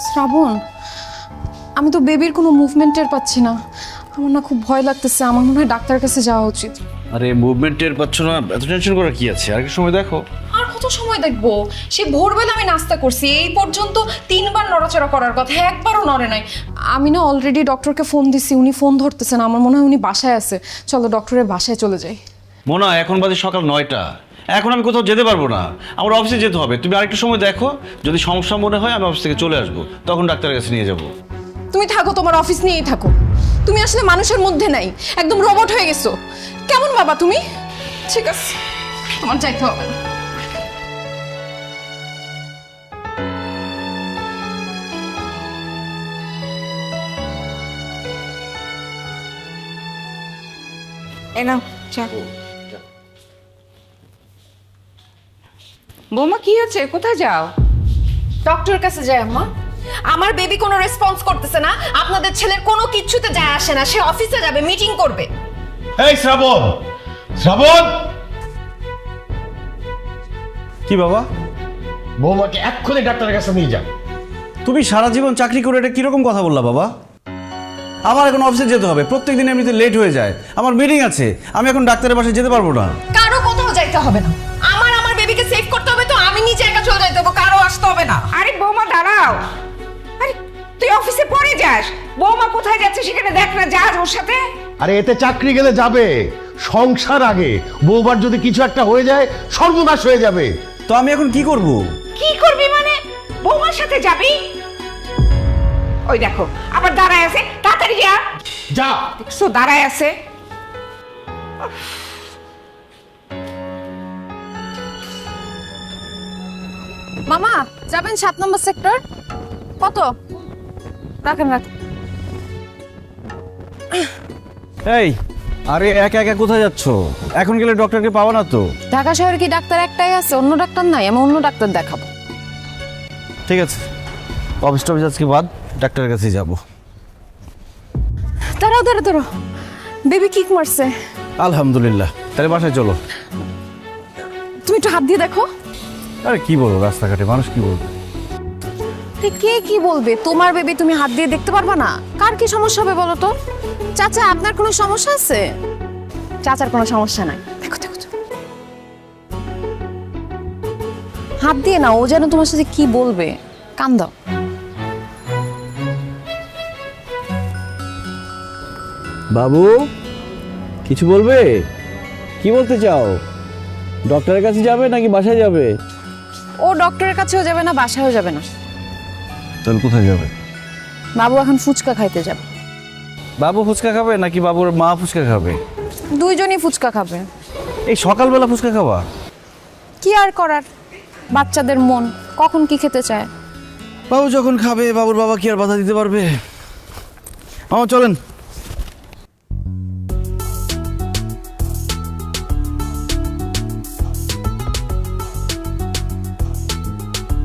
শ্রাবণ, আমি তো বেবির কোনো মুভমেন্টের পাচ্ছি না। আমার না খুব ভয় লাগতেছে, আমার মনে হয় ডাক্তারের কাছে যাওয়া উচিত। আরে মুভমেন্ট টের পাচ্ছ না, এত টেনশন করার কি আছে? আর একটু সময় দেখো। আর কত সময় দেখবো? সে ভোরবেলা আমি নাস্তা করছি, এই পর্যন্ত 3বার নড়াচড়া করার কথা, একবারও নড়ে নাই। আমি না অলরেডি ডক্টরকে ফোন দিছি, উনি ফোন ধরতেছেন। আমার মনে হয় উনি বাসায় আছে। চলো ডক্টরের বাসায় চলে যাই। মোনা, এখন বাজে সকাল 9টা, এখন আমি কোথাও যেতে পারবো না, আমার অফিসে যেতে হবে। তুমি আরেকটু সময় দেখো, যদি সমস্যা মনে হয় আমি অফিস থেকে চলে আসবো, তখন ডাক্তারের কাছে নিয়ে যাবো। তুমি থাকো, তোমার অফিস নিয়েই থাকো। তুমি আসলে মানুষের মধ্যে নাই, একদম রোবট হয়ে গেছো। কেমন বাবা তুমি? ঠিক আছে, তোমার যাইতে হবে না। এনাও চা। বৌমা কি হচ্ছে, কোথায় যাও? ডক্টরের কাছে যাই আম্মা। আমার বেবি কোনো রেসপন্স করতেছে না, আপনাদের ছেলের কোনো কিচ্ছুতে যায় আসে না। সে অফিসে যাবে, মিটিং করবে। এই শ্রাবণ, শ্রাবণ, কি বাবা? বৌমাকে এক্ষুনি ডাক্তারের কাছে নিয়ে যাও। তুমি সারা জীবন চাকরি করে এটা কিরকম কথা বললা বাবা? আমার এখন অফিসে যেতে হবে, প্রত্যেকদিন এমনিতে লেট হয়ে যায়, আমার মিটিং আছে, আমি এখন ডাক্তারের বাসায় যেতে পারবো না। কারো কোথাও যাইতে হবে না, আমার বেবিকে সেভ করতে হবে, তো আমি নিজে একা চলে যাইতে হবে, কারো আসতে হবে না। আরে বৌমা দাঁড়াও, আরে তুই অফিসে পরে যাস, বৌমা কোথায় যাচ্ছে সেখানে দেখ না, যা ওর সাথে। আরে এতে চাকরি গেলে যাবে, সংসার আগে। বৌমার যদি কিছু একটা হয়ে যায় সর্বনাশ হয়ে যাবে। তো আমি এখন কি করব? কি করবি মানে? বৌমার সাথে যাবি? ওই দেখো আবার দাঁড়ায় আছে, তাড়াতাড়ি যা। যা। দেখছো দাঁড়ায় আছে। মামা যাবেন 7 নম্বর সেক্টর? কত? রাখেন রাখেন। এই, আরে একা একা কোথায় যাচ্ছ? এখন গেলে ডক্টরকে পাওয়া না তো। ঢাকা শহরে কি ডাক্তার একটাই আছে? অন্য ডাক্তার নাই? আমি অন্য ডাক্তার দেখাবো। ঠিক আছে, অফিস টফিস আজকে বাদ, ডাক্তারের কাছে যাবো। দাঁড়াও দাঁড়াও দাঁড়াও, বেবি কিক মারছে। আলহামদুলিল্লাহ, তাহলে বাসায় চলো। তুমি একটু হাত দিয়ে দেখো। আরে কি বলো, রাস্তাঘাটে মানুষ কি বলবে? কে কি বলবে? তোমার বেবি তুমি হাত দিয়ে দেখতে পারবা না? কার কি সমস্যা হবে বলো তো? চাচা, আপনার কোনো সমস্যা আছে? চাচার কোনো সমস্যা নাই। দেখো দেখো তো। হাত দিয়ে না, ও যেন তোমার সাথে কি বলবে। কান দাও। বাবু, কিছু বলবে? কি বলতে চাও? ডক্টরের কাছে যাবে নাকি বাসায় যাবে? ও ডক্টরের কাছেও যাবে না, বাসায়ও যাবে না। তাহলে কোথায় যাবে? বাবু এখন ফুচকা খাইতে যাবে। বাবু ফুচকা খাবে নাকি বাবুর মা ফুচকা খাবে? দুইজনই ফুচকা খাবে। এই সকালবেলা ফুচকা খাওয়া? কি আর করার, বাচ্চাদের মন কখন কি খেতে চায়। বাবু যখন খাবে, বাবুর বাবা কি আর বাধা দিতে পারবে? মামা চলেন।